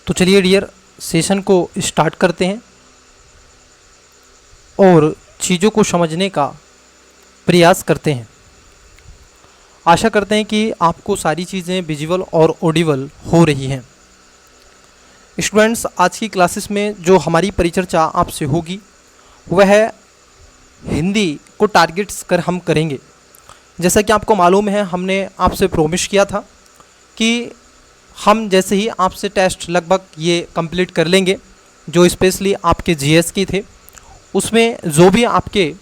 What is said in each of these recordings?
तो चलिए dear session को स्टार्ट करते हैं और चीज़ों को समझने का प्रयास करते हैं। आशा करते हैं कि आपको सारी चीज़ें विजुअल और ऑडिबल हो रही हैं। स्टूडेंट्स, आज की क्लासेस में जो हमारी परिचर्चा आपसे होगी वह है हिंदी को टारगेट्स कर हम करेंगे। जैसा कि आपको मालूम है, हमने आपसे प्रॉमिस किया था कि हम जैसे ही आपसे टेस्ट लगभग ये कंप्लीट कर लेंगे जो स्पेशली आपके जीएस के थे, उसमें जो भी आपके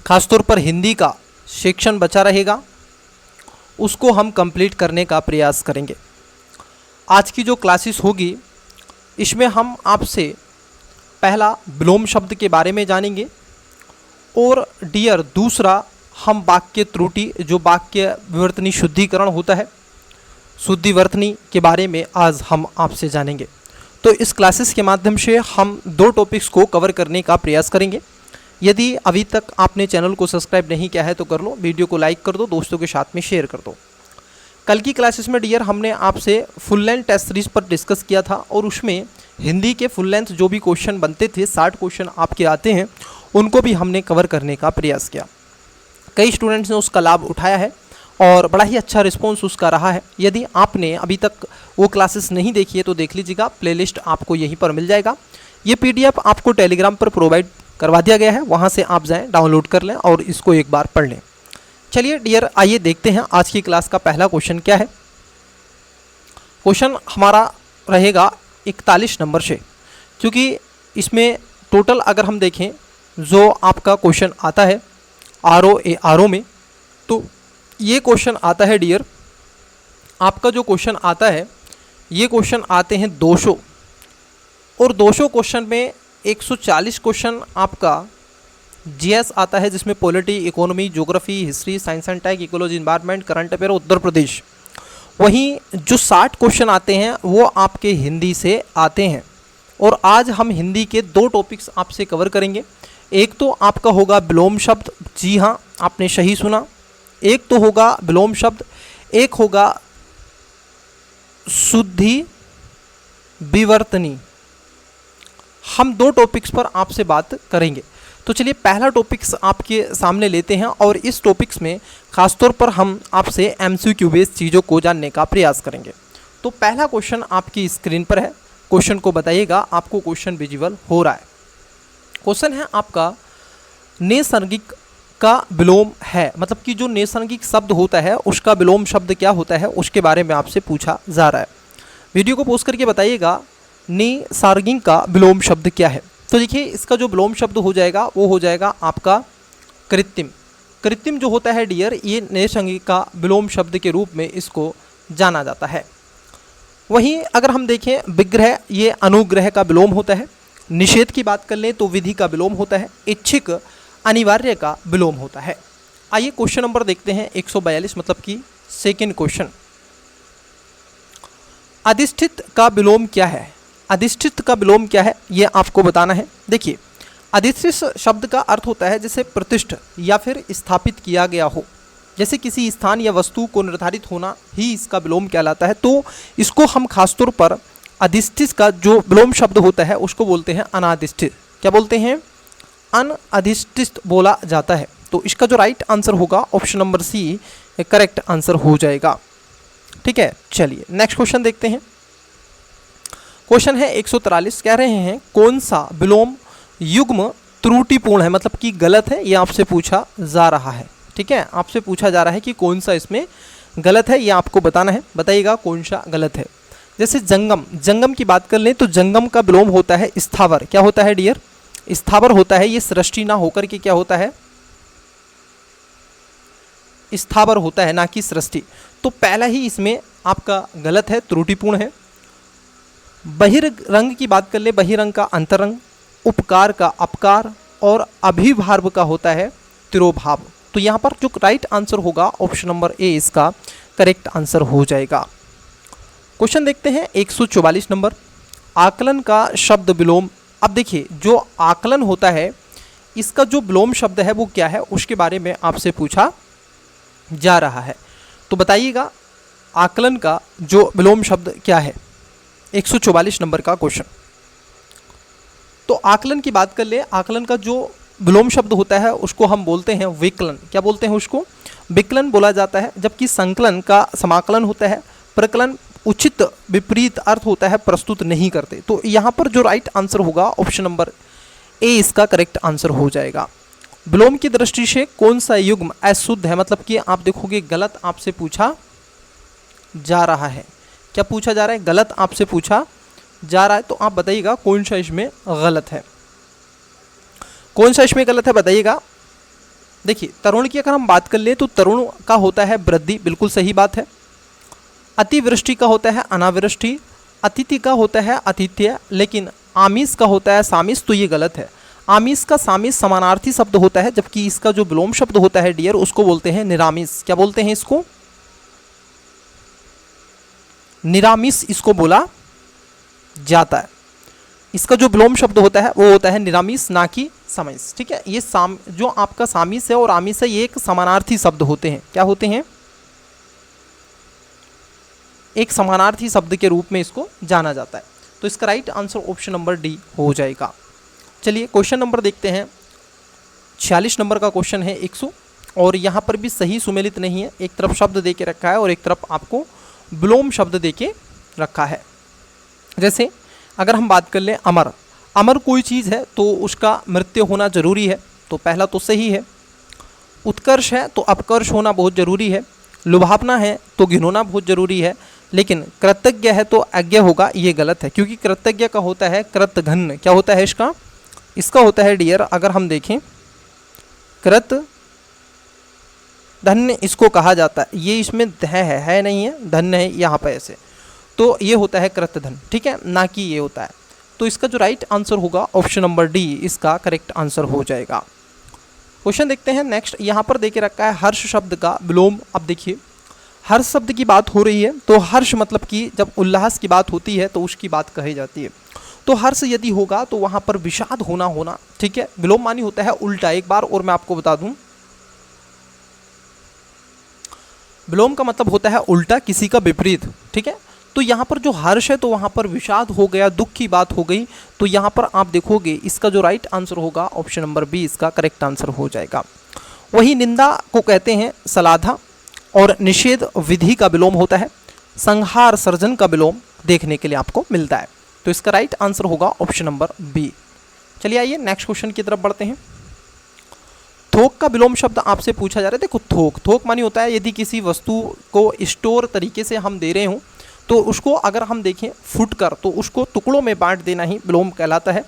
खासतौर पर हिंदी का सेक्शन बचा रहेगा उसको हम कंप्लीट करने का प्रयास करेंगे। आज की जो क्लासेस होगी इसमें हम आपसे पहला विलोम शब्द के बारे में जानेंगे और डियर दूसरा हम वाक्य त्रुटि, जो वाक्य विवर्तनी शुद्धिकरण होता है, शुद्धिवर्तनी के बारे में आज हम आपसे जानेंगे। तो इस क्लासेस के माध्यम से हम दो टॉपिक्स को कवर करने का प्रयास करेंगे। यदि अभी तक आपने चैनल को सब्सक्राइब नहीं किया है तो कर लो, वीडियो को लाइक कर दो, दोस्तों के साथ में शेयर कर दो। कल की क्लासेस में डियर हमने आपसे फुल लेंथ टेस्ट सीरीज पर डिस्कस किया था और उसमें हिंदी के फुल लेंथ जो भी क्वेश्चन बनते थे, 60 क्वेश्चन आपके आते हैं, उनको भी हमने कवर करने का प्रयास किया। कई स्टूडेंट्स ने उसका लाभ उठाया है और बड़ा ही अच्छा रिस्पॉन्स उसका रहा है। यदि आपने अभी तक वो क्लासेस नहीं देखी है तो देख लीजिएगा, प्लेलिस्ट आपको यहीं पर मिल जाएगा। ये पीडीएफ आपको टेलीग्राम पर प्रोवाइड करवा दिया गया है, वहाँ से आप जाएं, डाउनलोड कर लें और इसको एक बार पढ़ लें। चलिए डियर, आइए देखते हैं आज की क्लास का पहला क्वेश्चन क्या है। क्वेश्चन हमारा रहेगा 41 नंबर से, क्योंकि इसमें टोटल अगर हम देखें जो आपका क्वेश्चन आता है आरओ में, तो ये क्वेश्चन आता है डियर, आपका जो क्वेश्चन आता है ये क्वेश्चन आते हैं 200 और 200 क्वेश्चन में 140 क्वेश्चन आपका जीएस आता है, जिसमें polity, economy, geography, history, science and tech, ecology, environment, current affair, Uttar Pradesh. वहीं जो 60 क्वेश्चन आते हैं वो आपके हिंदी से आते हैं और आज हम हिंदी के दो टॉपिक्स आपसे कवर करेंगे। एक तो आपका होगा विलोम शब्द, जी हाँ आपने सही सुना, एक तो होगा विलोम शब्द, एक होगा शुद्धि विवर्तनी। हम दो टॉपिक्स पर आपसे बात करेंगे। तो चलिए पहला टॉपिक्स आपके सामने लेते हैं और इस टॉपिक्स में खासतौर पर हम आपसे एमसीक्यू बेस्ड चीज़ों को जानने का प्रयास करेंगे। तो पहला क्वेश्चन आपकी स्क्रीन पर है, क्वेश्चन को बताइएगा आपको क्वेश्चन विजुअल हो रहा है। क्वेश्चन है आपका नैसर्गिक का विलोम है, मतलब कि जो नैसर्गिक शब्द होता है उसका विलोम शब्द क्या होता है उसके बारे में आपसे पूछा जा रहा है। वीडियो को पॉज करके बताइएगा नैसर्गिक का विलोम शब्द क्या है। तो देखिए इसका जो विलोम शब्द हो जाएगा वो हो जाएगा आपका कृत्रिम। कृत्रिम जो होता है डियर, ये नैसर्गिक का विलोम शब्द के रूप में इसको जाना जाता है। वहीं अगर हम देखें विग्रह, ये अनुग्रह का विलोम होता है। निषेध की बात कर लें तो विधि का विलोम होता है। इच्छिक अनिवार्य का विलोम होता है। आइए क्वेश्चन नंबर देखते हैं 142, मतलब कि सेकंड क्वेश्चन। अधिष्ठित का विलोम क्या है? अधिष्ठित का विलोम क्या है ये आपको बताना है। देखिए अधिष्ठित शब्द का अर्थ होता है जैसे प्रतिष्ठ या फिर स्थापित किया गया हो, जैसे किसी स्थान या वस्तु को निर्धारित होना ही इसका विलोम कहलाता है। तो इसको हम खासतौर पर अधिष्ठित का जो विलोम शब्द होता है उसको बोलते हैं अनाधिष्ठित। क्या बोलते हैं? अनअधिष्ठित बोला जाता है। तो इसका जो राइट आंसर होगा option number C correct answer हो जाएगा। ठीक है, चलिए नेक्स्ट क्वेश्चन देखते हैं। क्वेश्चन है 143, कह रहे हैं कौन सा विलोम युग्म त्रुटिपूर्ण है, मतलब कि गलत है, ये आपसे पूछा जा रहा है। ठीक है, आपसे पूछा जा रहा है कि कौन सा इसमें गलत है, ये आपको बताना है। बताइएगा कौन सा गलत है। जैसे जंगम, जंगम की बात कर लें तो जंगम का विलोम होता है स्थावर। क्या होता है डियर? स्थावर होता है। ये सृष्टि ना होकर के क्या होता है? स्थावर होता है, ना कि सृष्टि। तो पहला ही इसमें आपका गलत है, त्रुटिपूर्ण है। बहिर्रंग की बात कर ले, बहिरंग का अंतरंग, उपकार का अपकार और अभिभाव का होता है तिरोभाव। तो यहाँ पर जो राइट आंसर होगा ऑप्शन नंबर ए इसका करेक्ट आंसर हो जाएगा। क्वेश्चन देखते हैं 144 नंबर, आकलन का शब्द विलोम। अब देखिए जो आकलन होता है इसका जो विलोम शब्द है वो क्या है उसके बारे में आपसे पूछा जा रहा है। तो बताइएगा आकलन का जो विलोम शब्द क्या है। 144 नंबर का क्वेश्चन। तो आकलन की बात कर ले, आकलन का जो विलोम शब्द होता है उसको हम बोलते हैं विकलन। क्या बोलते हैं उसको? विकलन बोला जाता है। जबकि संकलन का समाकलन होता है। प्रकलन उचित विपरीत अर्थ होता है, प्रस्तुत नहीं करते। तो यहाँ पर जो राइट आंसर होगा ऑप्शन नंबर ए इसका करेक्ट आंसर हो जाएगा। विलोम की दृष्टि से कौन सा युग्म अशुद्ध है? मतलब कि आप देखोगे गलत आपसे पूछा जा रहा है। क्या पूछा जा रहा है? गलत आपसे पूछा जा रहा है। तो आप बताइएगा कौन सा इसमें गलत है, कौन सा इसमें गलत है बताइएगा। देखिए तरुण की अगर हम बात कर ले तो तरुण का होता है वृद्धि, बिल्कुल सही बात है। अतिवृष्टि का होता है अनावृष्टि। अतिथि का होता है आतिथ्य, लेकिन आमिष का होता है सामिष, तो ये गलत है। आमिष का सामिष समानार्थी शब्द होता है, जबकि इसका जो विलोम शब्द होता है डियर उसको बोलते हैं निरामिष। क्या बोलते हैं इसको? निरामिष इसको बोला जाता है। इसका जो विलोम शब्द होता है वो होता है निरामिष, ना कि सामिष। ठीक है, ये जो आपका सामिष है और आमिष है ये एक समानार्थी शब्द होते हैं। क्या होते हैं? एक समानार्थी शब्द के रूप में इसको जाना जाता है। तो इसका right answer option number D हो जाएगा। चलिए क्वेश्चन नंबर देखते हैं। 46 नंबर का क्वेश्चन है 100, और यहाँ पर भी सही सुमेलित नहीं है। एक तरफ शब्द दे के रखा है और एक तरफ आपको विलोम शब्द दे के रखा है। जैसे अगर हम बात कर लें अमर, अमर कोई चीज़ है तो उसका मृत्यु होना जरूरी है, तो पहला तो सही है। उत्कर्ष है तो अपकर्ष होना बहुत जरूरी है। लुभावना है तो घिनौना बहुत जरूरी है। लेकिन कृतज्ञ है तो अज्ञ होगा, ये गलत है, क्योंकि कृतज्ञ का होता है कृतघ्न। क्या होता है इसका? इसका होता है डियर, अगर हम देखें कृत धन्य इसको कहा जाता है। ये इसमें है नहीं है, धन्य है यहाँ पर ऐसे, तो ये होता है कृतधन। ठीक है, ना कि ये होता है। तो इसका जो राइट आंसर होगा ऑप्शन नंबर डी इसका करेक्ट आंसर हो जाएगा। क्वेश्चन देखते हैं नेक्स्ट। यहाँ पर देके रखा है हर्ष शब्द का विलोम। अब देखिए हर्ष शब्द की बात हो रही है, तो हर्ष मतलब कि जब उल्लास की बात होती है तो उसकी बात कही जाती है। तो हर्ष यदि होगा तो वहाँ पर विषाद होना। ठीक है, विलोम मानी होता है उल्टा। एक बार और मैं आपको बता दूं, विलोम का मतलब होता है उल्टा, किसी का विपरीत। ठीक है, तो यहाँ पर जो हर्ष है तो वहाँ पर विषाद हो गया, दुख की बात हो गई। तो यहाँ पर आप देखोगे इसका जो राइट आंसर होगा ऑप्शन नंबर बी इसका करेक्ट आंसर हो जाएगा। वही निंदा को कहते हैं सलाधा, और निषेध विधि का विलोम होता है। संहार सर्जन का विलोम देखने के लिए आपको मिलता है। तो इसका राइट आंसर होगा ऑप्शन नंबर बी। चलिए आइए नेक्स्ट क्वेश्चन की तरफ बढ़ते हैं। थोक का विलोम शब्द आपसे पूछा जा रहा है। देखो थोक मानी होता है यदि किसी वस्तु को स्टोर तरीके से हम दे रहे हों तो उसको अगर हम देखें फुटकर तो उसको टुकड़ों में बांट देना ही विलोम कहलाता है।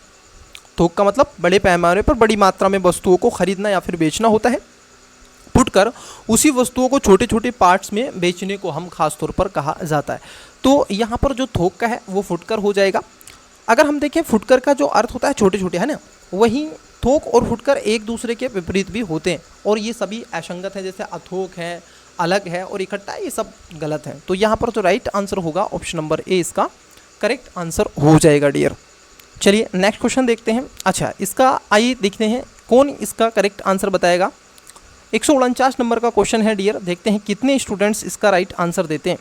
थोक का मतलब बड़े पैमाने पर बड़ी मात्रा में वस्तुओं को खरीदना या फिर बेचना होता है। फुटकर उसी वस्तुओं को छोटे छोटे पार्ट्स में बेचने को हम खास तौर पर कहा जाता है। तो यहाँ पर जो थोक का है वो फुटकर हो जाएगा। अगर हम देखें फुटकर का जो अर्थ होता है छोटे छोटे, है ना, वहीं थोक और फुटकर एक दूसरे के विपरीत भी होते हैं, और ये सभी असंगत है। जैसे अथोक है, अलग है, और इकट्ठा, ये सब गलत है। तो यहाँ पर जो राइट आंसर होगा ऑप्शन नंबर ए इसका करेक्ट आंसर हो जाएगा डियर। चलिए नेक्स्ट क्वेश्चन देखते हैं। अच्छा, इसका आइए देखते हैं कौन इसका करेक्ट आंसर बताएगा। 149 नंबर का क्वेश्चन है डियर। देखते हैं कितने स्टूडेंट्स इसका राइट आंसर देते हैं।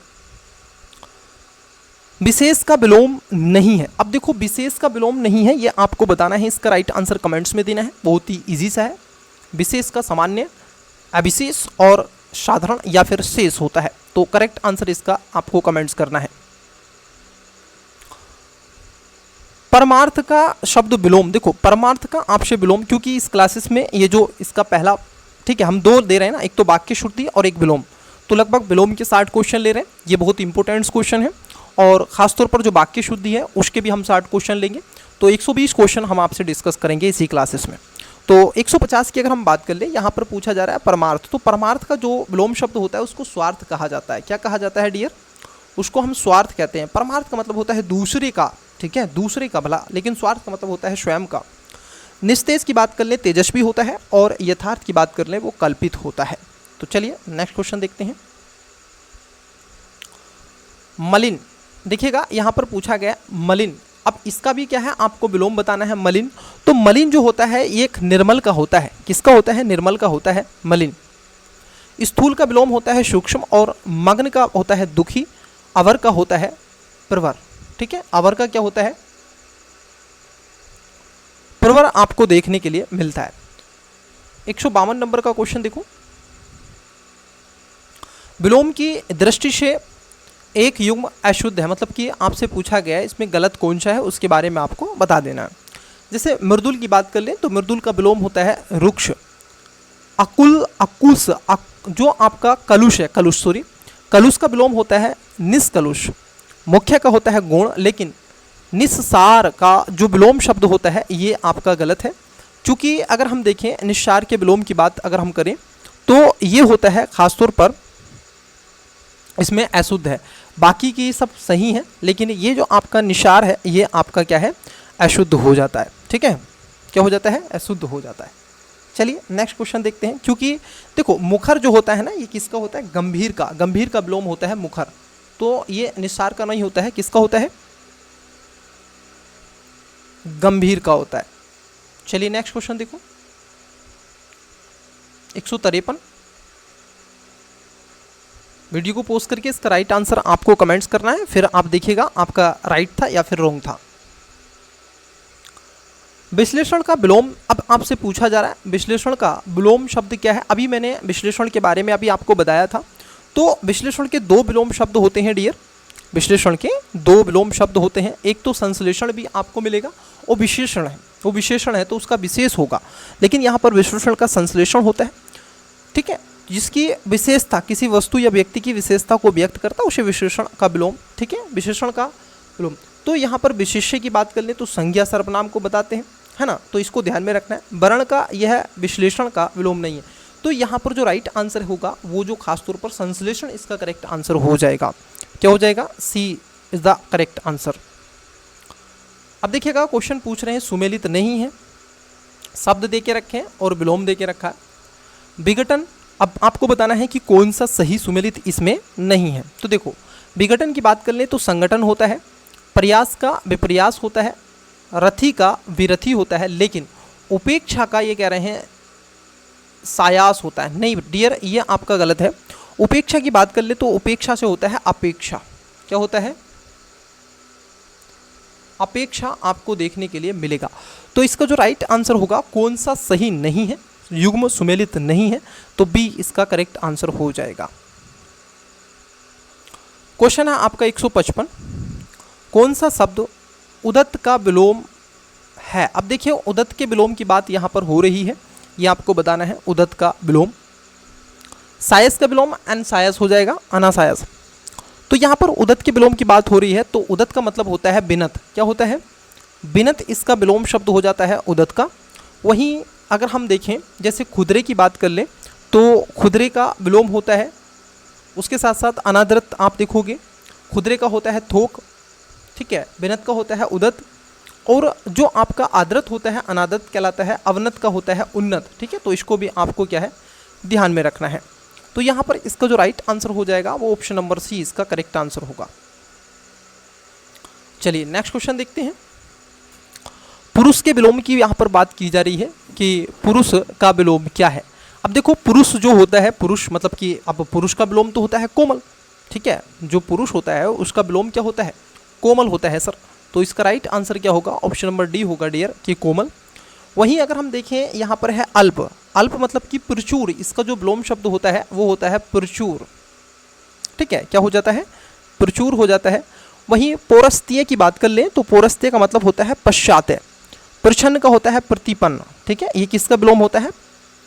विशेष का विलोम नहीं है। अब देखो विशेष का विलोम नहीं है, ये आपको बताना है। इसका राइट आंसर कमेंट्स में देना है, बहुत ही इजी सा है। विशेष का सामान्य, अविशेष और साधारण या फिर शेष होता है। तो करेक्ट आंसर इसका आपको कमेंट्स करना है। परमार्थ का शब्द विलोम, देखो परमार्थ का आपसे विलोम, क्योंकि इस क्लासेस में ये जो इसका पहला, ठीक है, हम दो दे रहे हैं ना, एक तो वाक्य शुद्धि और एक विलोम। तो लगभग विलोम के 60 क्वेश्चन ले रहे हैं। ये बहुत इंपॉर्टेंट क्वेश्चन है, और खासतौर पर जो वाक्य शुद्धि है उसके भी हम 60 क्वेश्चन लेंगे। तो 120 क्वेश्चन हम आपसे डिस्कस करेंगे इसी क्लासेस में। तो 150 की अगर हम बात कर ले, यहाँ पर पूछा जा रहा है परमार्थ। तो परमार्थ का जो विलोम शब्द होता है उसको स्वार्थ कहा जाता है। क्या कहा जाता है डियर? उसको हम स्वार्थ कहते हैं। परमार्थ का मतलब होता है दूसरे का, ठीक है, दूसरे का भला, लेकिन स्वार्थ का मतलब होता है स्वयं का। निस्तेज की बात कर ले तेजस्वी होता है, और यथार्थ की बात कर ले वो कल्पित होता है। तो चलिए नेक्स्ट क्वेश्चन देखते हैं। मलिन, देखिएगा यहाँ पर पूछा गया मलिन। अब इसका भी क्या है, आपको विलोम बताना है मलिन। तो मलिन जो होता है ये एक निर्मल का होता है। किसका होता है? निर्मल का होता है मलिन। स्थूल का विलोम होता है सूक्ष्म, और मग्न का होता है दुखी, अवर का होता है प्रवर। ठीक है, अवर का क्या होता है, प्रवर आपको देखने के लिए मिलता है। 152 नंबर का क्वेश्चन देखो, विलोम की दृष्टि से एक युग्म अशुद्ध है, मतलब कि आपसे पूछा गया है इसमें गलत कौन सा है, उसके बारे में आपको बता देना है। जैसे मृदुल की बात कर लें तो मृदुल का विलोम होता है रुक्ष। अकुल, अकुश, जो आपका कलुष है, कलुष का विलोम होता है निष्कलुष। मुख्य का होता है गुण, लेकिन निस्सार का जो विलोम शब्द होता है ये आपका गलत है, क्योंकि अगर हम देखें निस्सार के विलोम की बात अगर हम करें तो ये होता है खासतौर पर इसमें अशुद्ध है। बाकी की सब सही है, लेकिन ये जो आपका निसार है ये आपका क्या है, अशुद्ध हो जाता है। ठीक है, क्या हो जाता है, अशुद्ध हो जाता है। चलिए नेक्स्ट क्वेश्चन देखते हैं, क्योंकि देखो मुखर जो होता है ना ये किसका होता है, गंभीर का, गंभीर का विलोम होता है मुखर, तो ये निसार का नहीं होता है, किसका होता है, गंभीर का होता है। चलिए नेक्स्ट क्वेश्चन देखो, 153। वीडियो को पोस्ट करके इसका राइट आंसर आपको कमेंट्स करना है, फिर आप देखिएगा आपका राइट था या फिर रॉन्ग था। विश्लेषण का विलोम, अब आपसे पूछा जा रहा है विश्लेषण का विलोम शब्द क्या है। अभी मैंने विश्लेषण के बारे में अभी आपको बताया था। तो विश्लेषण के दो विलोम शब्द होते हैं डियर, विश्लेषण के दो विलोम शब्द होते हैं। एक तो संश्लेषण भी आपको मिलेगा, वो विशेषण है, वो विशेषण है तो उसका विशेष होगा, लेकिन यहाँ पर विश्लेषण का संश्लेषण होता है। ठीक है, जिसकी विशेषता किसी वस्तु या व्यक्ति की विशेषता को व्यक्त करता है उसे विशेषण का विलोम, ठीक है, विशेषण का विलोम। तो यहाँ पर विशेष्य की बात कर लें तो संज्ञा सर्वनाम को बताते हैं, है ना, तो इसको ध्यान में रखना है। वर्ण का यह विश्लेषण का विलोम नहीं है, तो यहाँ पर जो राइट आंसर होगा वो जो खासतौर पर संश्लेषण इसका करेक्ट आंसर हो जाएगा। क्या हो जाएगा, सी इज द करेक्ट आंसर। अब देखिएगा क्वेश्चन पूछ रहे हैं सुमेलित नहीं है, शब्द दे के रखे हैं और विलोम दे के रखा है। विघटन, अब आपको बताना है कि कौन सा सही सुमेलित इसमें नहीं है। तो देखो विघटन की बात कर लें तो संगठन होता है, प्रयास का विप्रयास होता है, रथी का विरथी होता है, लेकिन उपेक्षा का ये कह रहे हैं सायास होता है। नहीं डियर, ये आपका गलत है। उपेक्षा की बात कर ले तो उपेक्षा से होता है अपेक्षा। क्या होता है, अपेक्षा आपको देखने के लिए मिलेगा। तो इसका जो राइट आंसर होगा, कौन सा सही नहीं है, युग्म सुमेलित नहीं है, तो बी इसका करेक्ट आंसर हो जाएगा। क्वेश्चन है आपका 155, कौन सा शब्द उदत्त का विलोम है। अब देखिए उदत्त के विलोम की बात यहाँ पर हो रही है, ये आपको बताना है उदत्त का विलोम। सायस का विलोम अनसायस हो जाएगा, अनासायस। तो यहाँ पर उदत्त के विलोम की बात हो रही है, तो उदत्त का मतलब होता है बिनत। क्या होता है, बिनत, इसका विलोम शब्द हो जाता है उदत्त का। वहीं अगर हम देखें जैसे खुदरे की बात कर लें तो खुदरे का विलोम होता है, उसके साथ साथ अनादृत आप देखोगे, खुदरे का होता है थोक, ठीक है, बिनत का होता है उदत्त, और जो आपका आदृत होता है अनादृत कहलाता है, अवनत का होता है उन्नत। ठीक है, तो इसको भी आपको क्या है ध्यान में रखना है। तो यहाँ पर इसका जो राइट आंसर हो जाएगा वो ऑप्शन नंबर सी इसका करेक्ट आंसर होगा। चलिए नेक्स्ट क्वेश्चन देखते हैं। पुरुष के विलोम की यहाँ पर बात की जा रही है कि पुरुष का विलोम क्या है। अब देखो पुरुष जो होता है, पुरुष मतलब कि अब पुरुष का विलोम तो होता है कोमल। ठीक है, जो पुरुष होता है उसका विलोम क्या होता है, कोमल होता है सर। तो इसका राइट आंसर क्या होगा, ऑप्शन नंबर डी होगा डियर कि कोमल। वहीं अगर हम देखें यहाँ पर है अल्प, अल्प मतलब कि प्रचुर, इसका जो विलोम शब्द होता है वो होता है प्रचुर। ठीक है, क्या हो जाता है, प्रचुर हो जाता है। वहीं पौरस्त्य की बात कर लें तो पौरस्त्य का मतलब होता है पश्चात, प्रच्छन्न का होता है प्रतिपन्न। ठीक है, ये किसका विलोम होता है,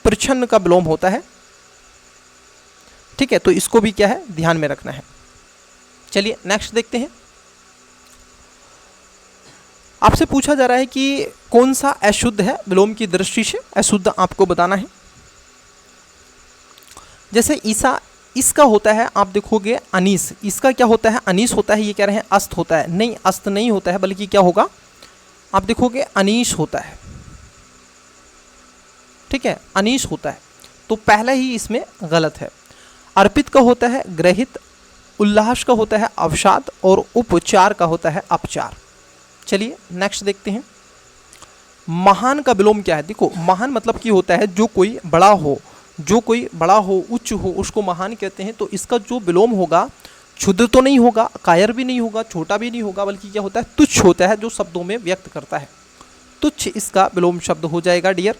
प्रच्छन्न का विलोम होता है। ठीक है, तो इसको भी क्या है ध्यान में रखना है। चलिए नेक्स्ट देखते हैं। आपसे पूछा जा रहा है कि कौन सा अशुद्ध है विलोम की दृष्टि से, अशुद्ध आपको बताना है। जैसे ईसा, इसका होता है आप देखोगे अनीस, इसका क्या होता है, अनीस होता है, ये कह रहे हैं अस्त होता है। नहीं, अस्त नहीं होता है, बल्कि क्या होगा आप देखोगे अनीश होता है। ठीक है, अनीश होता है, तो पहला ही इसमें गलत है। अर्पित का होता है ग्रहित, उल्लास का होता है अवसाद, और उपचार का होता है अपचार। चलिए नेक्स्ट देखते हैं। महान का विलोम क्या है। देखो महान मतलब कि होता है जो कोई बड़ा हो, जो कोई बड़ा हो, उच्च हो, उसको महान कहते हैं। तो इसका जो विलोम होगा क्षुद्र तो नहीं होगा, कायर भी नहीं होगा, छोटा भी नहीं होगा, बल्कि क्या होता है, तुच्छ होता है, जो शब्दों में व्यक्त करता है। तुच्छ इसका विलोम शब्द हो जाएगा डियर।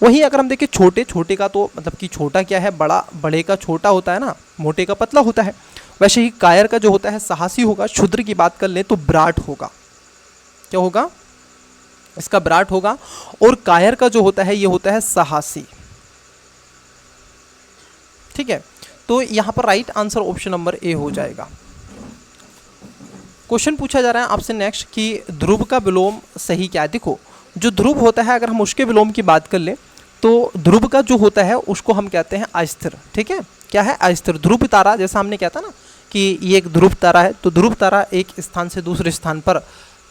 वहीं अगर हम देखें छोटे, छोटे का तो मतलब कि छोटा क्या है, बड़ा, बड़े का छोटा होता है ना, मोटे का पतला होता है। वैसे ही कायर का जो होता है साहसी होगा। क्षुद्र की बात कर ले तो विराट होगा। क्या होगा, इसका विराट होगा। और कायर का जो होता है ये होता है साहसी। ठीक है, तो यहां पर right answer option number A हो जाएगा। क्वेश्चन पूछा जा रहा है आपसे नेक्स्ट कि ध्रुव का विलोम सही क्या है। देखो, जो ध्रुव होता है अगर हम उसके विलोम की बात कर ले तो ध्रुव का जो होता है उसको हम कहते हैं अस्थिर। ठीक है, क्या है, अस्थिर। ध्रुव तारा, जैसा हमने कहता ना कि ये एक ध्रुव तारा है, तो ध्रुव तारा एक स्थान से दूसरे स्थान पर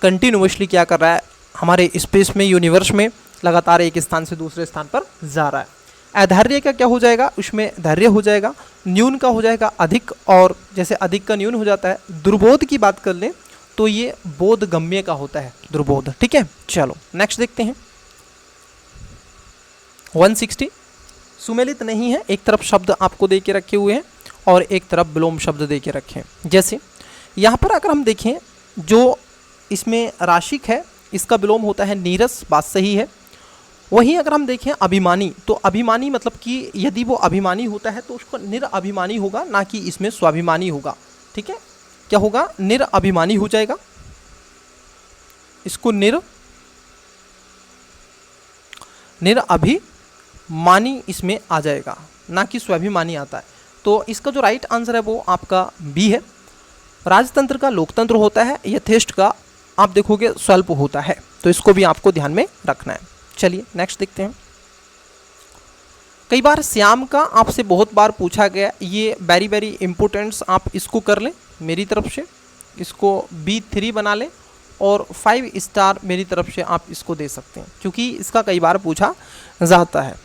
कंटिन्यूअसली क्या कर रहा है, हमारे स्पेस में, यूनिवर्स में लगातार एक स्थान से दूसरे स्थान पर जा रहा है। अधैर्य का क्या हो जाएगा, उसमें धैर्य हो जाएगा। न्यून का हो जाएगा अधिक, और जैसे अधिक का न्यून हो जाता है। दुर्बोध की बात कर लें तो ये बोधगम्य का होता है, दुर्बोध। ठीक है, चलो नेक्स्ट देखते हैं। 160 सुमेलित नहीं है, एक तरफ शब्द आपको दे के रखे हुए हैं और एक तरफ विलोम शब्द दे के रखे हैं। जैसे यहाँ पर अगर हम देखें, जो इसमें राशिक है इसका विलोम होता है नीरस, बात सही है। वहीं अगर हम देखें अभिमानी, तो अभिमानी मतलब कि यदि वो अभिमानी होता है तो उसको निरअभिमानी होगा, ना कि इसमें स्वाभिमानी होगा। ठीक है, क्या होगा, निरअभिमानी हो जाएगा। इसको निरअभिमानी इसमें आ जाएगा, ना कि स्वाभिमानी आता है। तो इसका जो राइट आंसर है वो आपका बी है। राजतंत्र का लोकतंत्र होता है, यथेष्ट का आप देखोगे स्वल्प होता है, तो इसको भी आपको ध्यान में रखना है। चलिए नेक्स्ट देखते हैं। कई बार श्याम का आपसे बहुत बार पूछा गया, ये वेरी वेरी इंपॉर्टेंट, आप इसको कर लें मेरी तरफ से, इसको B3 बना लें और 5 स्टार मेरी तरफ से आप इसको दे सकते हैं, क्योंकि इसका कई बार पूछा जाता है।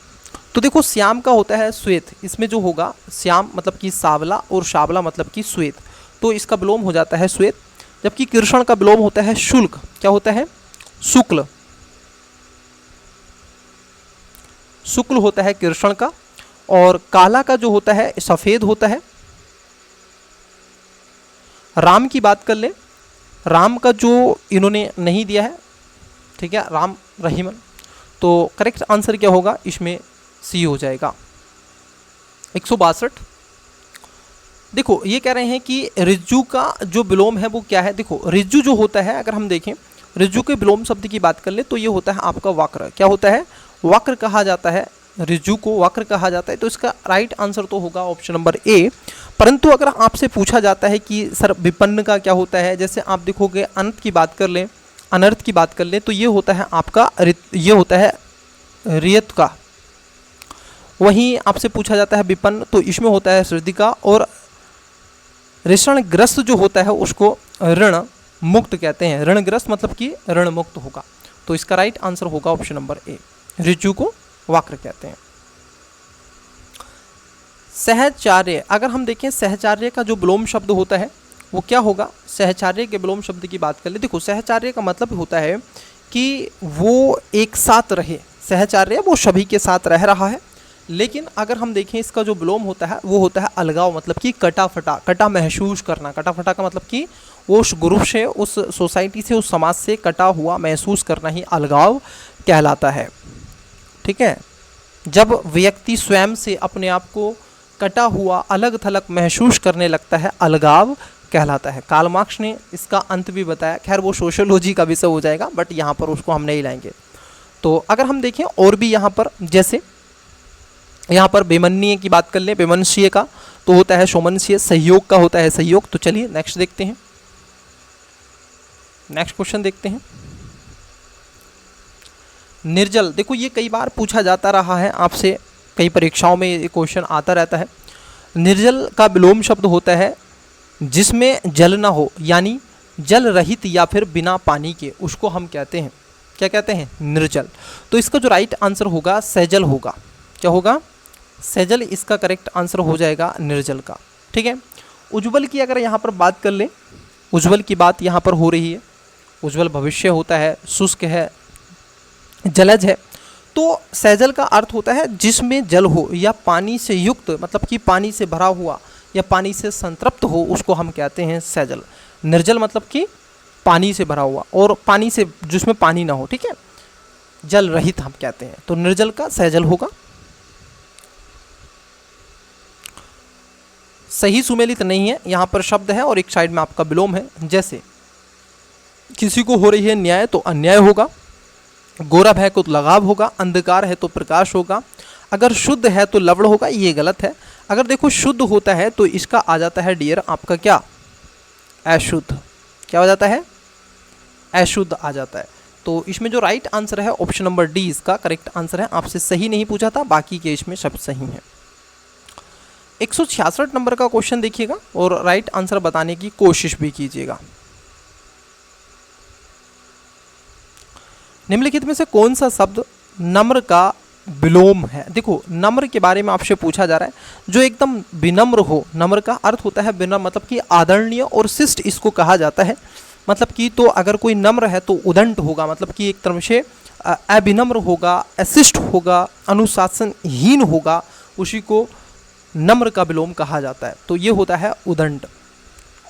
तो देखो, श्याम का होता है श्वेत, इसमें जो होगा श्याम मतलब कि सावला और शावला मतलब कि श्वेत, तो इसका विलोम हो जाता है श्वेत। जबकि कृष्ण का विलोम होता है शुल्क, क्या होता है, शुक्ल, शुक्ल होता है कृष्ण का। और काला का जो होता है सफेद होता है। राम की बात कर ले, राम का जो इन्होंने नहीं दिया है, ठीक है, राम रहीमन, तो करेक्ट आंसर क्या होगा, इसमें सी हो जाएगा। 162 देखो, ये कह रहे हैं कि रिज्जू का जो विलोम है वो क्या है। देखो, रिज्जू जो होता है अगर हम देखें, रिज्जू के विलोम शब्द की बात कर ले तो ये होता है आपका वक्र। क्या होता है, वक्र कहा जाता है, रिज्जू को वक्र कहा जाता है। तो इसका राइट आंसर तो होगा ऑप्शन नंबर ए। परंतु अगर आपसे पूछा जाता है कि सर विपन्न का क्या होता है, जैसे आप देखोगे अनंत की बात कर लें, अनर्थ की बात कर लें, तो ये होता है आपका, ये होता है रियत का। वहीं आपसे पूछा जाता है विपन्न, तो इसमें होता है श्रुति का। और ऋणग्रस्त जो होता है उसको ऋण मुक्त कहते हैं, ऋणग्रस्त मतलब कि ऋण मुक्त होगा। तो इसका राइट आंसर होगा ऑप्शन नंबर ए, ऋजु को वक्र कहते हैं। सहचार्य, अगर हम देखें सहचार्य का जो विलोम शब्द होता है वो क्या होगा, सहचार्य के विलोम शब्द की बात कर ले। देखो, सहचार्य का मतलब होता है कि वो एक साथ रहे, सहचार्य वो सभी के साथ रह रहा है। लेकिन अगर हम देखें इसका जो विलोम होता है वो होता है अलगाव, मतलब कि कटा फटा, कटा महसूस करना। कटा फटा का मतलब कि उस ग्रुप से, उस सोसाइटी से, उस समाज से कटा हुआ महसूस करना ही अलगाव कहलाता है। ठीक है, जब व्यक्ति स्वयं से अपने आप को कटा हुआ, अलग थलग महसूस करने लगता है, अलगाव कहलाता है। कार्ल मार्क्स ने इसका अंत भी बताया, खैर वो सोशियोलॉजी का विषय हो जाएगा, बट यहाँ पर उसको हम नहीं लाएंगे। तो अगर हम देखें और भी यहाँ पर, जैसे यहाँ पर बेमनीय की बात कर लें, बेमनसीय का तो होता है सोमनसीय, सहयोग का होता है सहयोग। तो चलिए नेक्स्ट देखते हैं, नेक्स्ट क्वेश्चन देखते हैं। निर्जल, देखो ये कई बार पूछा जाता रहा है आपसे, कई परीक्षाओं में ये क्वेश्चन आता रहता है। निर्जल का विलोम शब्द होता है जिसमें जल ना हो, यानी जल रहित या फिर बिना पानी के, उसको हम कहते हैं, क्या कहते हैं, निर्जल। तो इसका जो राइट आंसर होगा सैजल होगा। क्या होगा, सैजल इसका करेक्ट आंसर हो जाएगा निर्जल का। ठीक है, उज्ज्वल की अगर यहाँ पर बात कर ले, उज्ज्वल की बात यहाँ पर हो रही है। उज्ज्वल भविष्य होता है, शुष्क है, जलज है। तो सैजल का अर्थ होता है जिसमें जल हो या पानी से युक्त, मतलब कि पानी से भरा हुआ या पानी से संतृप्त हो उसको हम कहते हैं सेजल। निर्जल मतलब कि पानी से भरा हुआ, और पानी से जिसमें पानी ना हो, ठीक है, जल रहित हम कहते हैं, तो निर्जल का सेजल होगा। सही सुमेलित नहीं है, यहाँ पर शब्द है और एक साइड में आपका विलोम है। जैसे किसी को हो रही है न्याय तो अन्याय होगा, गौरव है तो लगाव होगा, अंधकार है तो प्रकाश होगा, अगर शुद्ध है तो लवण होगा, ये गलत है। अगर देखो शुद्ध होता है तो इसका आ जाता है डियर आपका क्या, अशुद्ध। क्या हो जाता है, अशुद्ध आ जाता है। तो इसमें जो राइट आंसर है ऑप्शन नंबर डी इसका करेक्ट आंसर है। आपसे सही नहीं पूछा था, बाकी के इसमें सब सही है। 166 नंबर का क्वेश्चन देखिएगा और राइट आंसर बताने की कोशिश भी कीजिएगा। निम्नलिखित में से कौन सा शब्द नम्र का विलोम है? देखो नम्र के बारे में आपसे पूछा जा रहा है, जो एकदम विनम्र हो। नम्र का अर्थ होता है विनम्र, मतलब कि आदरणीय, और शिष्ट इसको कहा जाता है। मतलब कि तो अगर कोई नम्र है तो उदंड होगा, मतलब कि एक तरह से अविनम्र होगा, अशिष्ट होगा, अनुशासनहीन होगा, उसी को नम्र का विलोम कहा जाता है। तो ये होता है उदंड,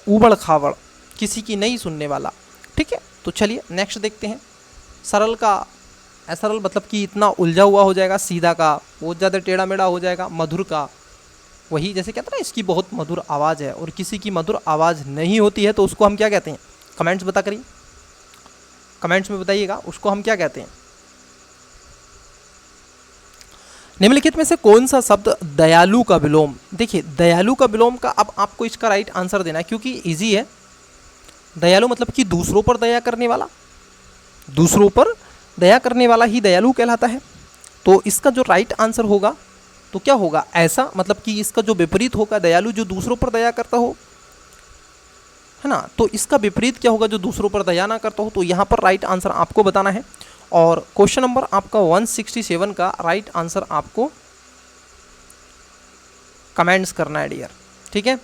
उबड़ खाबड़, किसी की नहीं सुनने वाला। ठीक है, तो चलिए नेक्स्ट देखते हैं। सरल का असरल मतलब कि इतना उलझा हुआ हो जाएगा, सीधा का बहुत ज़्यादा टेढ़ा मेढ़ा हो जाएगा, मधुर का वही जैसे कहते हैं ना इसकी बहुत मधुर आवाज़ है, और किसी की मधुर आवाज़ नहीं होती है तो उसको हम क्या कहते हैं? कमेंट्स बता करिए, कमेंट्स में बताइएगा उसको हम क्या कहते हैं। निम्नलिखित में से कौन सा शब्द दयालु का विलोम? देखिए दयालु का विलोम का अब आपको इसका राइट आंसर देना है, क्योंकि इजी है। दयालु मतलब कि दूसरों पर दया करने वाला, दूसरों पर दया करने वाला ही दयालु कहलाता है। तो इसका जो राइट आंसर होगा तो क्या होगा? ऐसा, मतलब कि इसका जो विपरीत होगा दयालु जो दूसरों पर दया करता हो, है ना, तो इसका विपरीत क्या होगा? जो दूसरों पर दया ना करता हो। तो यहाँ पर राइट आंसर आपको बताना है, और क्वेश्चन नंबर आपका 167 का राइट आंसर आपको कमेंट्स करना है डियर। ठीक है,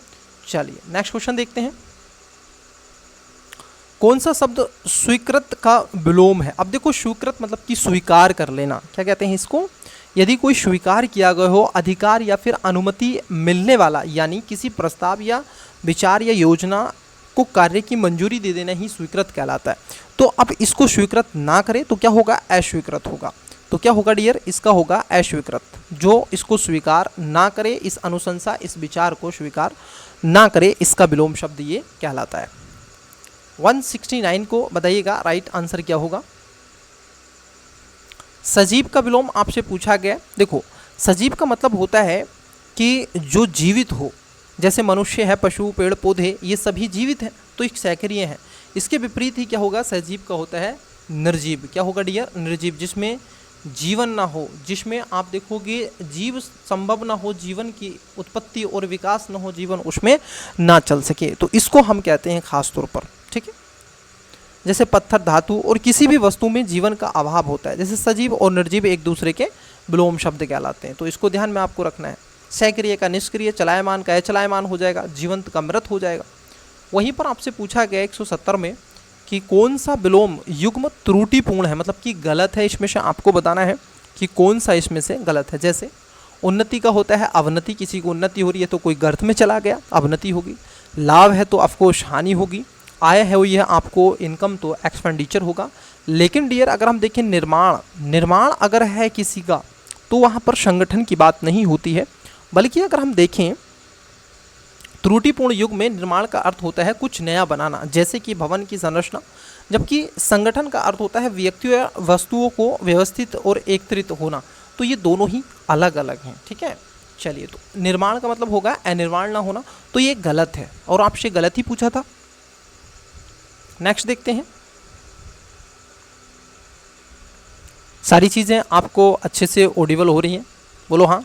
चलिए नेक्स्ट क्वेश्चन देखते हैं। कौन सा शब्द स्वीकृत का विलोम है? अब देखो स्वीकृत मतलब कि स्वीकार कर लेना, क्या कहते हैं इसको? यदि कोई स्वीकार किया गया हो अधिकार या फिर अनुमति मिलने वाला, यानी किसी प्रस्ताव या विचार या योजना को कार्य की मंजूरी दे देना ही स्वीकृत कहलाता है। तो अब इसको स्वीकृत ना करे तो क्या होगा? अस्वीकृत होगा। तो क्या होगा डियर? इसका होगा अस्वीकृत। जो इसको स्वीकार ना करे, इस अनुशंसा इस विचार को स्वीकार ना करे, इसका विलोम शब्द ये कहलाता है। 169 को बताइएगा राइट आंसर क्या होगा। सजीव का विलोम आपसे पूछा गया। देखो सजीव का मतलब होता है कि जो जीवित हो, जैसे मनुष्य है, पशु, पेड़ पौधे, ये सभी जीवित हैं तो एक सक्रिय हैं। इसके विपरीत ही क्या होगा? सजीव का होता है निर्जीव। क्या होगा डियर? निर्जीव, जिसमें जीवन ना हो, जिसमें आप देखोगे जीव संभव ना हो, जीवन की उत्पत्ति और विकास ना हो, जीवन उसमें ना चल सके, तो इसको हम कहते हैं खास तौर पर। ठीक है, जैसे पत्थर, धातु और किसी भी वस्तु में जीवन का अभाव होता है, जैसे सजीव और निर्जीव एक दूसरे के विलोम शब्द कहलाते हैं। तो इसको ध्यान में आपको रखना है। सक्रिय का निष्क्रिय, चलायमान का अचलायमान हो जाएगा, जीवंत का मृत हो जाएगा। वहीं पर आपसे पूछा गया 170 में कि कौन सा विलोम युग्म त्रुटिपूर्ण है, मतलब कि गलत है। इसमें से आपको बताना है कि कौन सा इसमें से गलत है। जैसे उन्नति का होता है अवनति, किसी को उन्नति हो रही है तो कोई गर्त में चला गया, अवनति होगी। लाभ है तो ऑफकोर्स हानि होगी। आय है हुई है आपको इनकम तो एक्सपेंडिचर होगा। लेकिन डियर अगर हम देखें निर्माण अगर है किसी का तो वहाँ पर संगठन की बात नहीं होती है, बल्कि अगर हम देखें त्रुटिपूर्ण युग में निर्माण का अर्थ होता है कुछ नया बनाना, जैसे कि भवन की संरचना, जबकि संगठन का अर्थ होता है व्यक्तियों या वस्तुओं को व्यवस्थित और एकत्रित होना। तो ये दोनों ही अलग अलग हैं। ठीक है, चलिए तो निर्माण का मतलब होगा अनिर्माण ना होना, तो ये गलत है और आपसे गलत ही पूछा था। नेक्स्ट देखते हैं। सारी चीज़ें आपको अच्छे से ऑडिबल हो रही हैं? बोलो हाँ।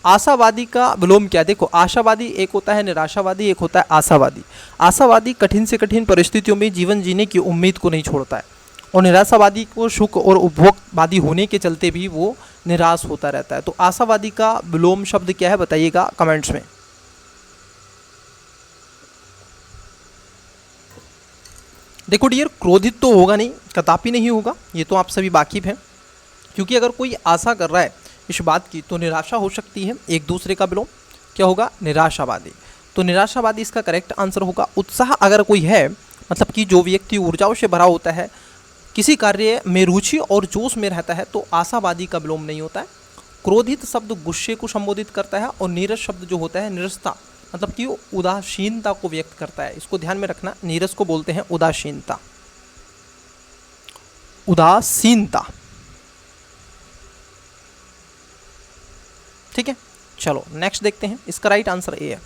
आशावादी का विलोम क्या? देखो आशावादी एक होता है निराशावादी, एक होता है आशावादी। आशावादी कठिन से कठिन परिस्थितियों में जीवन जीने की उम्मीद को नहीं छोड़ता है, और निराशावादी को सुख और उपभोगवादी होने के चलते भी वो निराश होता रहता है। तो आशावादी का विलोम शब्द क्या है बताइएगा कमेंट्स में। देखो डियर क्रोधित तो होगा नहीं, कदापि नहीं होगा, ये तो आप सभी वाकिफ हैं। क्योंकि अगर कोई आशा कर रहा है इस बात की तो निराशा हो सकती है। एक दूसरे का विलोम क्या होगा, निराशावादी। तो निराशावादी इसका करेक्ट आंसर होगा। उत्साह अगर कोई है, मतलब कि जो व्यक्ति ऊर्जाओं से भरा होता है, किसी कार्य में रुचि और जोश में रहता है, तो आशावादी का विलोम नहीं होता है। क्रोधित शब्द गुस्से को संबोधित करता है, और नीरस शब्द जो होता है निरसता, मतलब कि उदासीनता को व्यक्त करता है। इसको ध्यान में रखना, नीरस को बोलते हैं उदासीनता, उदासीनता। ठीक है, चलो नेक्स्ट देखते हैं। इसका राइट आंसर ए है।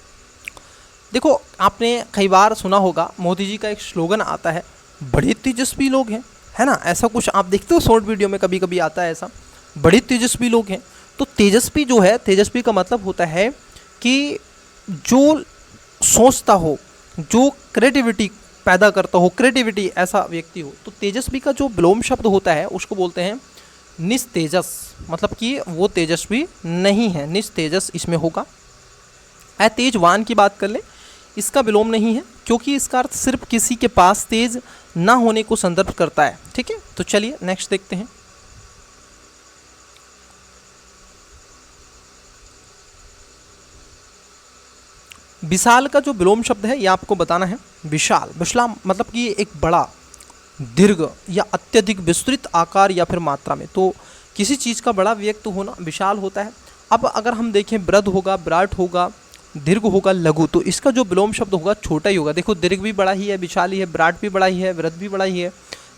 देखो, आपने कई बार सुना होगा, मोदी जी का एक स्लोगन आता है, बड़े तेजस्वी लोग हैं, है ना, ऐसा कुछ आप देखते हो शॉर्ट वीडियो में, कभी कभी आता है ऐसा, बड़े तेजस्वी लोग हैं। तो तेजस्वी जो है, तेजस्वी का मतलब होता है कि जो सोचता हो, जो क्रिएटिविटी पैदा करता हो, क्रिएटिविटी ऐसा व्यक्ति हो। तो तेजस्वी का जो विलोम शब्द होता है उसको बोलते हैं निस्तेजस, मतलब कि वो तेजस्वी नहीं है, निस्तेजस इसमें होगा। अतेजवान की बात कर ले, इसका विलोम नहीं है, क्योंकि इसका अर्थ सिर्फ किसी के पास तेज ना होने को संदर्भ करता है। ठीक है, तो चलिए नेक्स्ट देखते हैं। विशाल का जो विलोम शब्द है ये आपको बताना है। विशाल, विशाल मतलब कि एक बड़ा, दीर्घ या अत्यधिक विस्तृत आकार या फिर मात्रा में। तो किसी चीज़ का बड़ा व्यक्त होना विशाल होता है। अब अगर हम देखें, वृद्ध होगा, विराट होगा, दीर्घ होगा, लघु, तो इसका जो विलोम शब्द होगा छोटा ही होगा। देखो, दीर्घ भी बड़ा ही है, विशाल ही है, विराट भी बड़ा ही है, वृद्ध भी बड़ा ही है,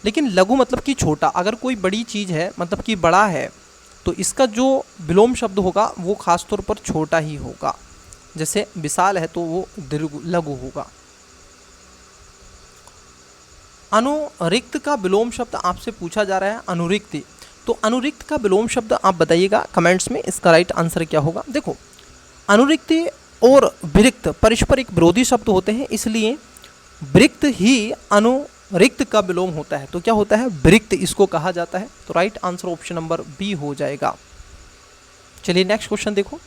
लेकिन लघु मतलब कि छोटा। अगर कोई बड़ी चीज़ है, मतलब कि बड़ा है, तो इसका जो विलोम शब्द होगा वो खासतौर पर छोटा ही होगा। जैसे विशाल है तो वो दीर्घ, लघु होगा। अनुरिक्त का विलोम शब्द आपसे पूछा जा रहा है, अनुरिक्ति। तो अनुरिक्त का विलोम शब्द आप बताइएगा कमेंट्स में, इसका राइट आंसर क्या होगा। देखो, अनुरिक्ति और विरिक्त परस्पर एक विरोधी शब्द होते हैं, इसलिए विरिक्त ही अनुरिक्त का विलोम होता है। तो क्या होता है, विरिक्त इसको कहा जाता है। तो right answer option number B हो जाएगा। चलिए नेक्स्ट क्वेश्चन देखो।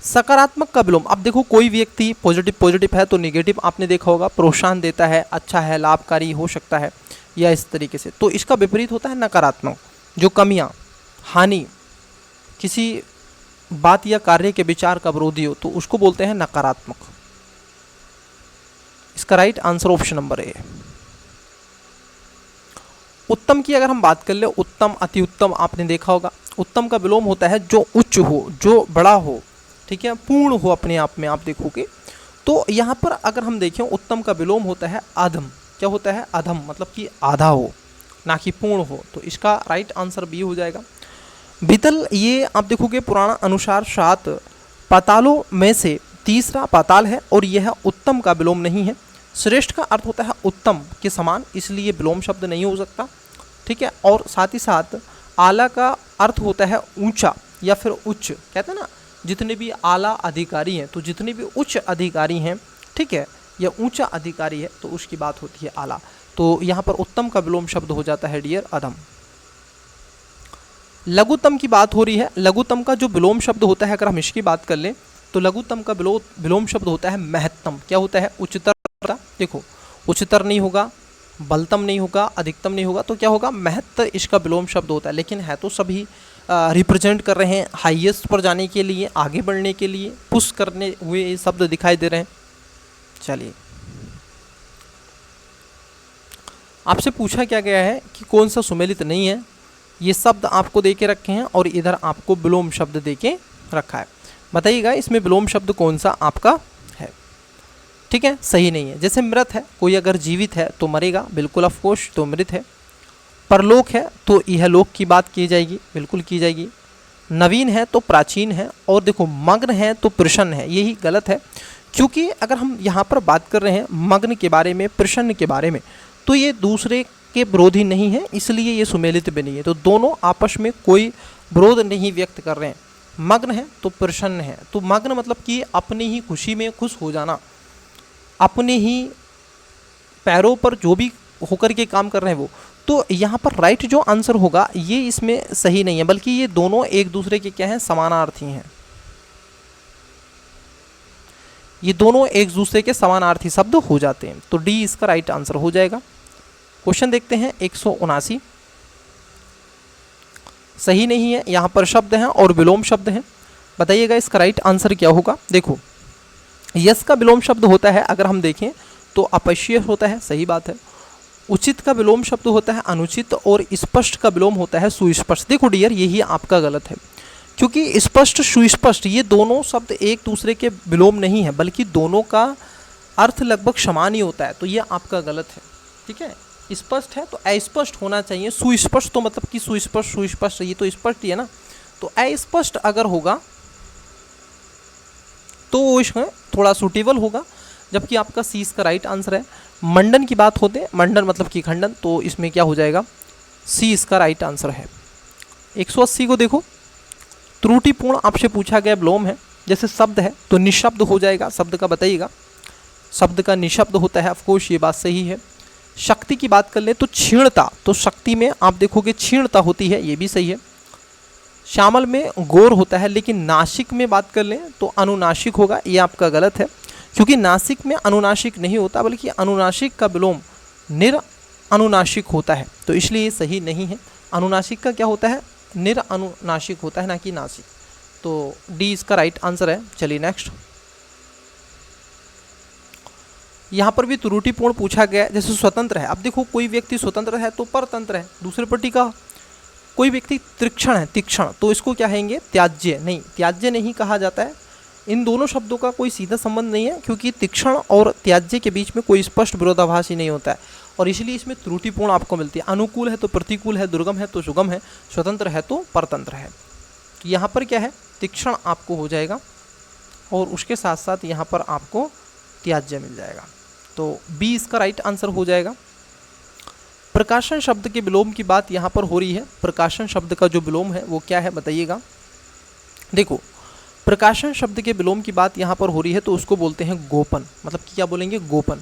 सकारात्मक का विलोम, अब देखो कोई व्यक्ति पॉजिटिव है तो नेगेटिव आपने देखा होगा, प्रोत्साहन देता है, अच्छा है, लाभकारी हो सकता है, या इस तरीके से। तो इसका विपरीत होता है नकारात्मक, जो कमियां, हानि, किसी बात या कार्य के विचार का विरोधी हो, तो उसको बोलते हैं नकारात्मक। इसका right answer option number A है। उत्तम की अगर हम बात कर ले, उत्तम, अति उत्तम आपने देखा होगा। उत्तम का विलोम होता है जो उच्च हो, जो बड़ा हो, ठीक है, पूर्ण हो अपने आप में, आप देखोगे। तो यहाँ पर अगर हम देखें, उत्तम का विलोम होता है अधम। क्या होता है, अधम, मतलब कि आधा हो, ना कि पूर्ण हो। तो इसका राइट आंसर बी हो जाएगा। बीतल, ये आप देखोगे पुराण अनुसार 7 पातालों में से तीसरा पाताल है, और यह उत्तम का विलोम नहीं है। श्रेष्ठ का अर्थ होता है उत्तम के समान, इसलिए विलोम शब्द नहीं हो सकता। ठीक है, और साथ ही साथ आला का अर्थ होता है ऊंचा या फिर उच्च। कहते हैं ना, जितने भी आला अधिकारी हैं, तो जितने भी उच्च अधिकारी हैं, ठीक है, या ऊंचा अधिकारी है, तो उसकी बात होती है आला। तो यहाँ पर उत्तम का विलोम शब्द हो जाता है डियर अधम। लघुतम की बात हो रही है। लघुतम का जो विलोम शब्द होता है, अगर हम इसकी बात कर लें, तो लघुतम का विलोम शब्द होता है महत्तम। क्या होता है, उच्चतर। देखो, उच्चतर नहीं होगा, बलतम नहीं होगा, अधिकतम नहीं होगा, तो क्या होगा, महत्त इसका विलोम शब्द होता है। लेकिन है तो सभी रिप्रेजेंट कर रहे हैं हाईएस्ट पर जाने के लिए, आगे बढ़ने के लिए, पुश करने हुए ये शब्द दिखाई दे रहे हैं। चलिए, आपसे पूछा क्या गया है कि कौन सा सुमेलित नहीं है। ये शब्द आपको दे के रखे हैं, और इधर आपको विलोम शब्द दे के रखा है। बताइएगा इसमें विलोम शब्द कौन सा आपका है। ठीक है, सही नहीं है। जैसे मृत है, कोई अगर जीवित है तो मरेगा, बिल्कुल ऑफकोर्स, तो मृत है। परलोक है तो यह लोक की बात की जाएगी, बिल्कुल की जाएगी। नवीन है तो प्राचीन है, और देखो मग्न है तो प्रसन्न है, यही गलत है। क्योंकि अगर हम यहाँ पर बात कर रहे हैं मग्न के बारे में, प्रसन्न के बारे में, तो ये दूसरे के विरोधी नहीं है, इसलिए ये सुमेलित भी नहीं है। तो दोनों आपस में कोई विरोध नहीं व्यक्त कर रहे हैं। मग्न है तो प्रसन्न है, तो मग्न मतलब कि अपनी ही खुशी में खुश हो जाना, अपने ही पैरों पर जो भी होकर के काम कर रहे हैं वो। तो यहाँ पर राइट जो आंसर होगा ये इसमें सही नहीं है, बल्कि ये दोनों एक दूसरे के क्या हैं, समानार्थी हैं। ये दोनों एक दूसरे के समानार्थी शब्द हो जाते हैं। तो डी इसका राइट आंसर हो जाएगा। क्वेश्चन देखते हैं 179। सही नहीं है, यहाँ पर शब्द हैं और विलोम शब्द हैं। बताइएगा इसका राइट आंसर क्या होगा। देखो यस का विलोम शब्द होता है, अगर हम देखें तो अपश्य होता है, सही बात है। उचित का विलोम शब्द होता है अनुचित, और स्पष्ट का विलोम होता है सुस्पष्ट। देखो डियर यही आपका गलत है, क्योंकि स्पष्ट सुस्पष्ट ये दोनों शब्द एक दूसरे के विलोम नहीं है, बल्कि दोनों का अर्थ लगभग समान ही होता है, तो ये आपका गलत है। ठीक है, स्पष्ट है तो अस्पष्ट होना चाहिए, सुस्पष्ट तो मतलब कि सुस्पष्ट सुस्पष्ट ये तो स्पष्ट ही है ना, तो अस्पष्ट अगर होगा तो वो इसमें थोड़ा सूटेबल होगा, जबकि आपका सी इसका राइट आंसर है। मंडन की बात होते, मंडन मतलब कि खंडन, तो इसमें क्या हो जाएगा, सी इसका राइट आंसर है। 180 को देखो, त्रुटिपूर्ण आपसे पूछा गया विलोम है, जैसे शब्द है तो निशब्द हो जाएगा, शब्द का बताइएगा, शब्द का निशब्द होता है, ऑफकोर्स ये बात सही है। शक्ति की बात कर ले तो क्षीणता, तो शक्ति में आप देखोगे क्षीणता होती है, ये भी सही है। श्यामल में गौर होता है, लेकिन नासिक में बात कर लें तो अनुनासिक होगा, ये आपका गलत है, क्योंकि नासिक में अनुनासिक नहीं होता, बल्कि अनुनासिक का विलोम निरअनुनासिक होता है, तो इसलिए ये सही नहीं है। अनुनासिक का क्या होता है, निरअनुनासिक होता है, ना कि नासिक, तो डी इसका राइट आंसर है। चलिए नेक्स्ट, यहाँ पर भी त्रुटिपूर्ण पूछा गया है, जैसे स्वतंत्र है, अब देखो कोई व्यक्ति स्वतंत्र है तो परतंत्र है, दूसरे पट्टी का कोई व्यक्ति तीक्ष्ण है, तीक्ष्ण, तो इसको क्या कहेंगे, त्याज्य, नहीं त्याज्य नहीं कहा जाता है। इन दोनों शब्दों का कोई सीधा संबंध नहीं है, क्योंकि तीक्ष्ण और त्याज्य के बीच में कोई स्पष्ट विरोधाभास ही नहीं होता है, और इसलिए इसमें त्रुटिपूर्ण आपको मिलती है। अनुकूल है तो प्रतिकूल है, दुर्गम है तो सुगम है, स्वतंत्र है तो परतंत्र है, तो यहाँ पर क्या है, तीक्ष्ण आपको हो जाएगा, और उसके साथ साथ यहाँ पर आपको त्याज्य मिल जाएगा, तो बी इसका राइट आंसर हो जाएगा। प्रकाशन शब्द के विलोम की बात यहाँ पर हो रही है, प्रकाशन शब्द का जो विलोम है वो क्या है बताइएगा। देखो प्रकाशन शब्द के विलोम की बात यहाँ पर हो रही है, तो उसको बोलते हैं गोपन, मतलब कि क्या बोलेंगे, गोपन।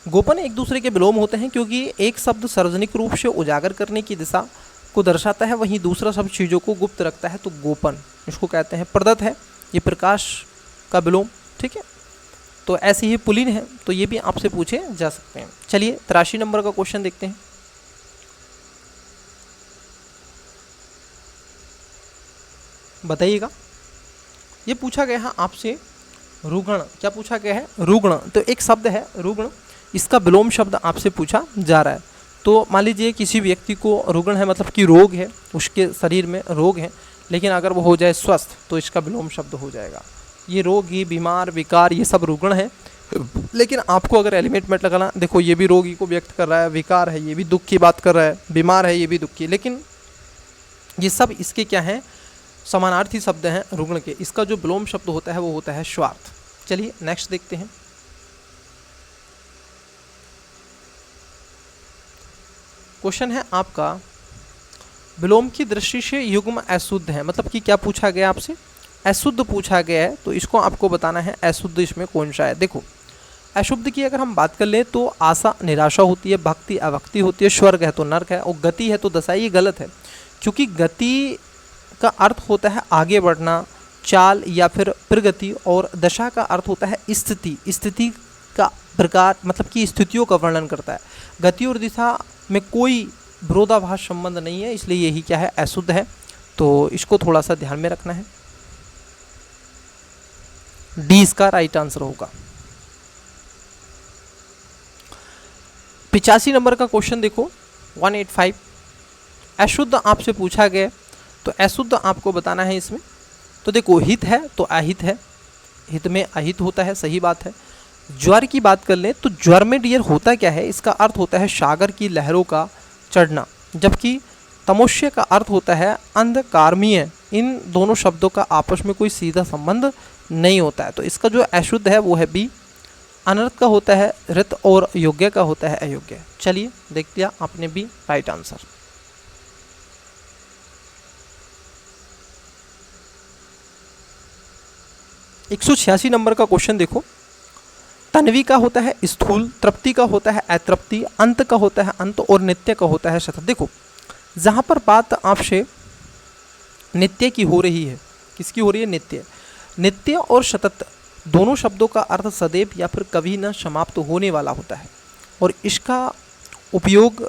गोपन एक दूसरे के विलोम होते हैं, क्योंकि एक शब्द सार्वजनिक रूप से उजागर करने की दिशा को दर्शाता है, वहीं दूसरा शब्द चीज़ों को गुप्त रखता है, तो गोपन इसको कहते हैं। प्रदत्त है, ये प्रकाश का विलोम, ठीक है, तो ऐसे ही पुलिन है, तो ये भी आपसे पूछे जा सकते हैं। चलिए 83 नंबर का क्वेश्चन देखते हैं। बताइएगा, ये पूछा गया है आपसे रुग्ण, क्या पूछा गया है, रुग्ण, तो एक शब्द है रुग्ण, इसका विलोम शब्द आपसे पूछा जा रहा है। तो मान लीजिए किसी व्यक्ति को रुग्ण है, मतलब कि रोग है, उसके शरीर में रोग है, लेकिन अगर वो हो जाए स्वस्थ तो इसका विलोम शब्द हो जाएगा। ये रोगी, बीमार, विकार, ये सब रुग्ण है, लेकिन आपको अगर एलिमेंट में लगाना, देखो ये भी रोगी को व्यक्त कर रहा है, विकार है ये भी दुख की बात कर रहा है, बीमार है ये भी दुख की, लेकिन ये सब इसके क्या हैं, समानार्थी शब्द हैं रुग्ण के। इसका जो विलोम शब्द होता है वो होता है स्वार्थ। चलिए नेक्स्ट देखते हैं। क्वेश्चन है आपका, विलोम की दृष्टि से युग्म अशुद्ध है, मतलब कि क्या पूछा गया आपसे, अशुद्ध पूछा गया है, तो इसको आपको बताना है अशुद्ध इसमें कौन सा है। देखो अशुद्ध की अगर हम बात कर लें तो आशा निराशा होती है, भक्ति अभक्ति होती है, स्वर्ग है तो नर्क है, और गति है तो दशा। ये गलत है, क्योंकि गति का अर्थ होता है आगे बढ़ना, चाल या फिर प्रगति, और दशा का अर्थ होता है स्थिति, स्थिति का प्रकार, मतलब कि स्थितियों का वर्णन करता है। गति और दिशा में कोई विरोधाभास संबंध नहीं है, इसलिए यही क्या है, अशुद्ध है, तो इसको थोड़ा सा ध्यान में रखना है। डी इसका राइट आंसर होगा। 85 नंबर का क्वेश्चन देखो, 185, अशुद्ध आपसे पूछा गया, तो अशुद्ध आपको बताना है इसमें। तो देखो हित है तो अहित है, हित में अहित होता है, सही बात है। ज्वर की बात कर लें तो ज्वर में डियर होता क्या है, इसका अर्थ होता है सागर की लहरों का चढ़ना, जबकि तमोष्य का अर्थ होता है अंधकारमीय। इन दोनों शब्दों का आपस में कोई सीधा संबंध नहीं होता है, तो इसका जो अशुद्ध है वो है बी। अनर्थ का होता है ऋत, और योग्य का होता है अयोग्य। चलिए देख लिया आपने बी राइट आंसर। एक 186 नंबर का क्वेश्चन देखो, तन्वी का होता है स्थूल, तृप्ति का होता है अतृप्ति, अंत का होता है अंत, और नित्य का होता है सतत। देखो जहाँ पर बात आपसे नित्य की हो रही है, किसकी हो रही है, नित्य। नित्य और सतत दोनों शब्दों का अर्थ सदैव या फिर कभी न समाप्त होने वाला होता है, और इसका उपयोग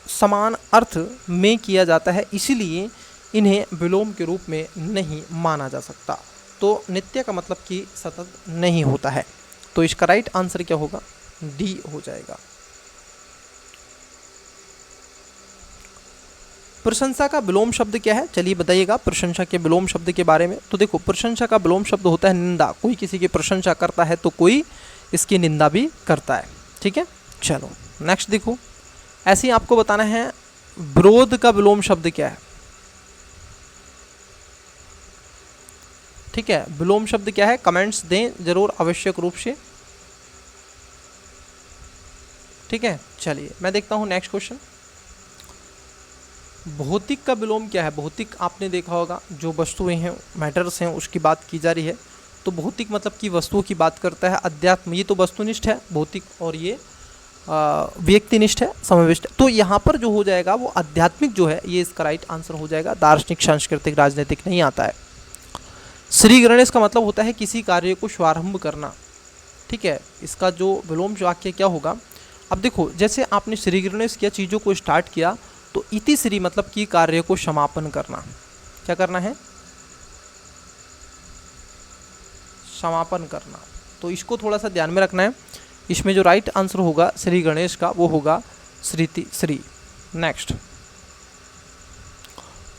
समान अर्थ में किया जाता है, इसीलिए इन्हें विलोम के रूप में नहीं माना जा सकता। तो नित्य का मतलब कि सतत नहीं होता है। तो इसका राइट आंसर क्या होगा? डी हो जाएगा। प्रशंसा का विलोम शब्द क्या है? चलिए बताइएगा प्रशंसा के विलोम शब्द के बारे में। तो देखो, प्रशंसा का विलोम शब्द होता है निंदा। कोई किसी की प्रशंसा करता है तो कोई इसकी निंदा भी करता है। ठीक है, चलो नेक्स्ट देखो। ऐसे ही आपको बताना है विरोध का विलोम शब्द क्या है। ठीक है, विलोम शब्द क्या है? कमेंट्स दें जरूर आवश्यक रूप से। ठीक है, चलिए मैं देखता हूं नेक्स्ट क्वेश्चन। भौतिक का विलोम क्या है? भौतिक आपने देखा होगा, जो वस्तुएं हैं, मैटर्स हैं, उसकी बात की जा रही है। तो भौतिक मतलब कि वस्तुओं की बात करता है। अध्यात्म, ये तो वस्तुनिष्ठ है भौतिक, और ये व्यक्तिनिष्ठ है, समाविष्ट है। तो यहाँ पर जो हो जाएगा वो आध्यात्मिक जो है, ये इसका राइट आंसर हो जाएगा। दार्शनिक, सांस्कृतिक, राजनीतिक नहीं आता है। श्री गणेश का मतलब होता है किसी कार्य को शुभारंभ करना। ठीक है, इसका जो विलोम वाक्य क्या होगा? अब देखो, जैसे आपने श्री गणेश किया, चीज़ों को स्टार्ट किया, तो इति श्री मतलब कि कार्य को समापन करना। क्या करना है? समापन करना। तो इसको थोड़ा सा ध्यान में रखना है। इसमें जो राइट आंसर होगा श्री गणेश का वो होगा श्रीति श्री। नेक्स्ट,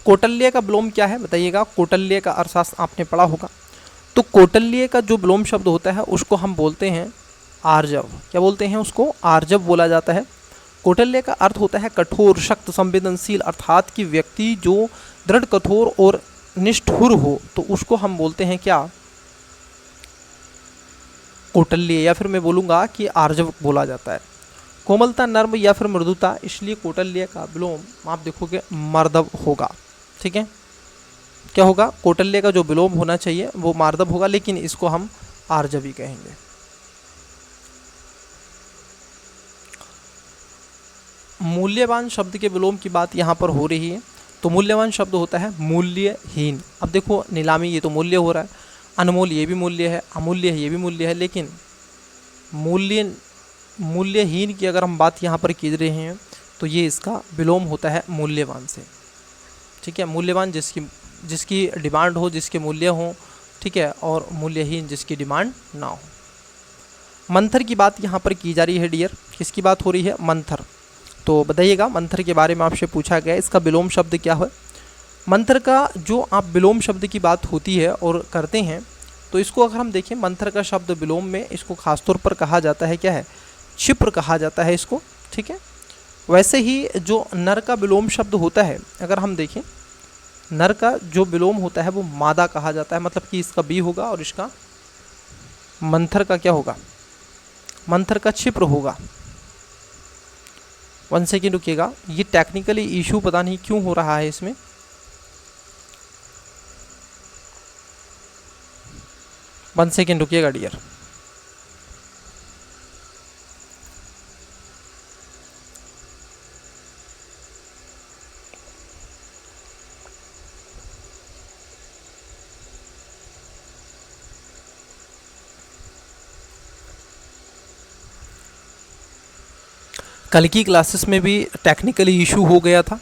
कौटल्य का विलोम क्या है? बताइएगा। कौटल्य का अर्थशास्त्र आपने पढ़ा होगा। तो कौटल्य का जो विलोम शब्द होता है उसको हम बोलते हैं आर्जव। क्या बोलते हैं उसको? आर्जव बोला जाता है। कौटल्य का अर्थ होता है कठोर, शक्त, संवेदनशील, अर्थात कि व्यक्ति जो दृढ़, कठोर और निष्ठुर हो, तो उसको हम बोलते हैं क्या? कौटल्य, या फिर मैं बोलूँगा कि आर्जव बोला जाता है। कोमलता, नर्म या फिर मृदुता, इसलिए कौटल्य का विलोम आप देखोगे मार्दव होगा। ठीक है, क्या होगा? कौटल्य का जो विलोम होना चाहिए वो मार्दव होगा, लेकिन इसको हम आर्जव ही कहेंगे। मूल्यवान शब्द के विलोम की बात यहाँ पर हो रही है। तो मूल्यवान शब्द होता है मूल्यहीन। अब देखो, नीलामी ये तो मूल्य हो रहा है, अनमोल ये भी मूल्य है, अमूल्य ये भी मूल्य है, लेकिन मूल्यहीन की अगर हम बात यहाँ पर की रहे हैं तो ये इसका विलोम होता है मूल्यवान से। ठीक है, मूल्यवान जिसकी डिमांड हो, जिसके मूल्य हो। ठीक है, और मूल्यहीन जिसकी डिमांड ना हो। मंथर की बात यहाँ पर की जा रही है डियर। किसकी बात हो रही है? मंथर। तो बताइएगा, मंथर के बारे में आपसे पूछा गया, इसका विलोम शब्द क्या है? मंथर का जो आप विलोम शब्द की बात होती है और करते हैं, तो इसको अगर हम देखें, मंथर का शब्द विलोम में इसको खासतौर पर कहा जाता है क्या है? क्षिप्र कहा जाता है इसको। ठीक है, वैसे ही जो नर का विलोम शब्द होता है, अगर हम देखें, नर का जो विलोम होता है वो मादा कहा जाता है, मतलब कि इसका बी होगा और इसका मंथर का क्या होगा? मंथर का क्षिप्र होगा। 1 सेकेंड रुकिएगा, ये टेक्निकली इशू पता नहीं क्यों हो रहा है इसमें। वन सेकेंड रुकिएगा डियर। कल की क्लासेस में भी टेक्निकली इशू हो गया था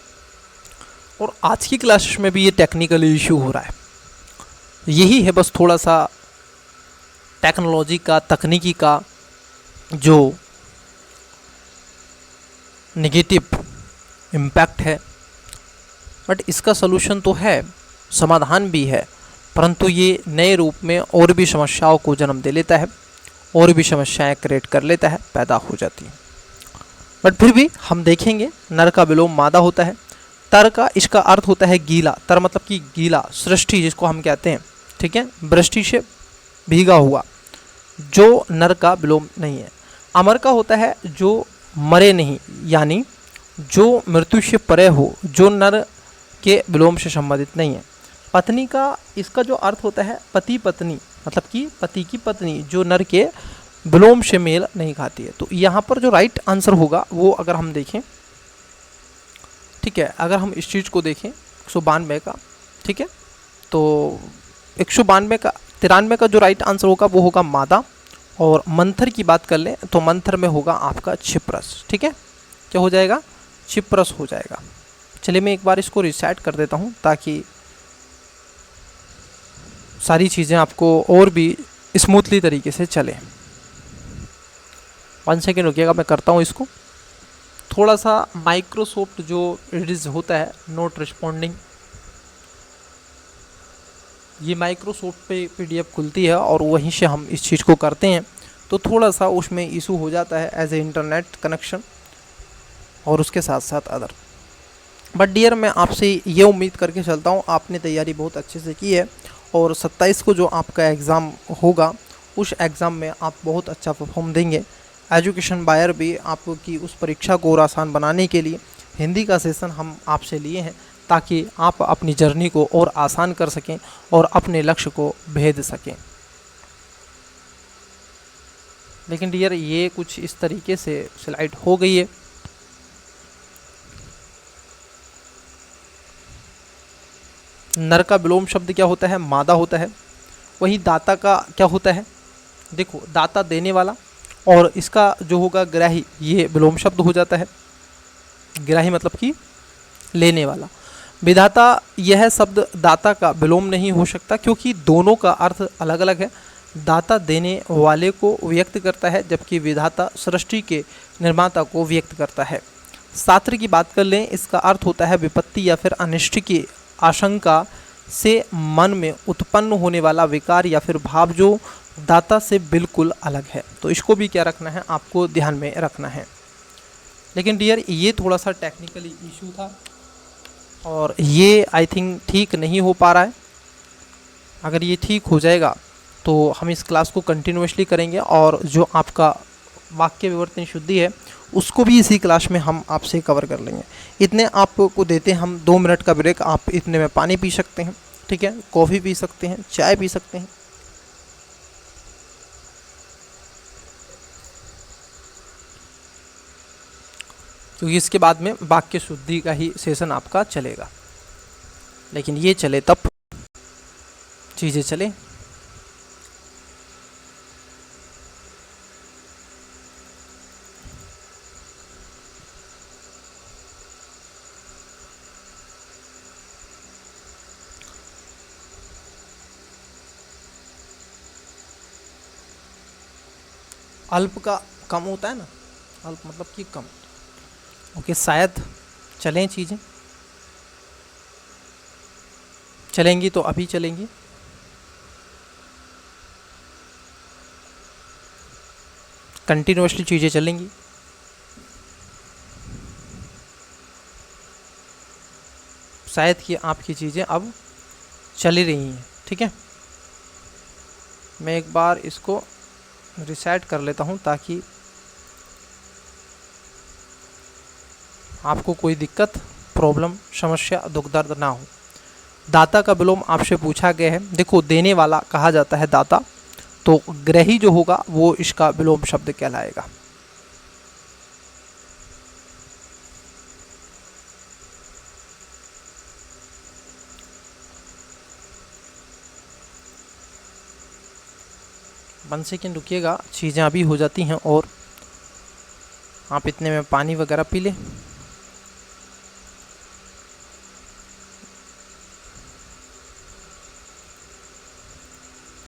और आज की क्लासेस में भी ये टेक्निकली इशू हो रहा है। यही है बस थोड़ा सा टेक्नोलॉजी का, तकनीकी का जो नेगेटिव इम्पैक्ट है। बट इसका सलूशन तो है, समाधान भी है, परंतु ये नए रूप में और भी समस्याओं को जन्म दे लेता है, और भी समस्याएं क्रिएट कर लेता है, पैदा हो जाती हैं। बट फिर भी हम देखेंगे, नर का विलोम मादा होता है। तर का इसका अर्थ होता है गीला। तर मतलब कि गीला, सृष्टि जिसको हम कहते हैं। ठीक है, वृष्टि से भीगा हुआ, जो नर का विलोम नहीं है। अमर का होता है जो मरे नहीं, यानी जो मृत्यु से परे हो, जो नर के विलोम से संबंधित नहीं है। पत्नी का इसका जो अर्थ होता है पति पत्नी, मतलब कि पति की पत्नी, जो नर के विलोम से मेल नहीं खाती है। तो यहाँ पर जो राइट आंसर होगा वो अगर हम देखें, ठीक है, अगर हम इस चीज़ को देखें 192 का, ठीक है, तो 192 का 93 का जो राइट आंसर होगा वो होगा मादा। और मंथर की बात कर लें तो मंथर में होगा आपका क्षिप्रस। ठीक है, क्या हो जाएगा? क्षिप्रस हो जाएगा। चलिए चलिए मैं एक बार इसको रिसेट कर देता हूँ ताकि सारी चीज़ें आपको और भी स्मूथली तरीके से चले। 1 सेकेंड रुकिएगा, मैं करता हूँ इसको। थोड़ा सा माइक्रोसॉफ्ट जो एडिज होता है नोट रिस्पॉन्डिंग, ये माइक्रोसॉफ्ट पे पीडीएफ खुलती है और वहीं से हम इस चीज़ को करते हैं, तो थोड़ा सा उसमें इशू हो जाता है एज ए इंटरनेट कनेक्शन और उसके साथ साथ अदर। बट डियर, मैं आपसे ये उम्मीद करके चलता हूँ आपने तैयारी बहुत अच्छे से की है और 27 को जो आपका एग्ज़ाम होगा उस एग्ज़ाम में आप बहुत अच्छा परफॉर्म देंगे। एजुकेशन बायर भी आपकी उस परीक्षा को और आसान बनाने के लिए हिंदी का सेशन हम आपसे लिए हैं ताकि आप अपनी जर्नी को और आसान कर सकें और अपने लक्ष्य को भेद सकें। लेकिन डियर, ये कुछ इस तरीके से स्लाइड हो गई है। नर का विलोम शब्द क्या होता है? मादा होता है। वहीं दाता का क्या होता है? देखो, दाता देने वाला और इसका जो होगा ग्राही, ये विलोम शब्द हो जाता है। ग्राही मतलब कि लेने वाला। विधाता, यह शब्द दाता का विलोम नहीं हो सकता क्योंकि दोनों का अर्थ अलग अलग है। दाता देने वाले को व्यक्त करता है जबकि विधाता सृष्टि के निर्माता को व्यक्त करता है। सात्र की बात कर लें, इसका अर्थ होता है विपत्ति या फिर अनिष्ट की आशंका से मन में उत्पन्न होने वाला विकार या फिर भाव जो दाता से बिल्कुल अलग है। तो इसको भी क्या रखना है, आपको ध्यान में रखना है। लेकिन डियर, ये थोड़ा सा टेक्निकली इशू था और ये आई थिंक ठीक नहीं हो पा रहा है। अगर ये ठीक हो जाएगा तो हम इस क्लास को कंटिन्यूअसली करेंगे और जो आपका वाक्य विवर्तन शुद्धि है उसको भी इसी क्लास में हम आपसे कवर कर लेंगे। इतने आपको देते हैं हम 2 मिनट का ब्रेक। आप इतने में पानी पी सकते हैं, ठीक है, कॉफ़ी पी सकते हैं, चाय पी सकते हैं। क्योंकि इसके बाद में वाक्य शुद्धि का ही सेशन आपका चलेगा। लेकिन ये चले तब चीज़ें चले। अल्प का कम होता है ना, अल्प मतलब कि कम। ओके, शायद चलें चीज़ें, चलेंगी तो अभी चलेंगी। कंटिन्यूअसली चीज़ें चलेंगी। शायद कि आपकी चीज़ें अब चल ही रही हैं, ठीक है। मैं एक बार इसको रिसेट कर लेता हूं ताकि आपको कोई दिक्कत, प्रॉब्लम, समस्या, दुख दर्द ना हो। दाता का विलोम आपसे पूछा गया है। देखो, देने वाला कहा जाता है दाता, तो ग्रही जो होगा वो इसका विलोम शब्द कहलाएगा। वन सेकेंड रुकिएगा, चीज़ें अभी हो जाती हैं और आप इतने में पानी वगैरह पी लें।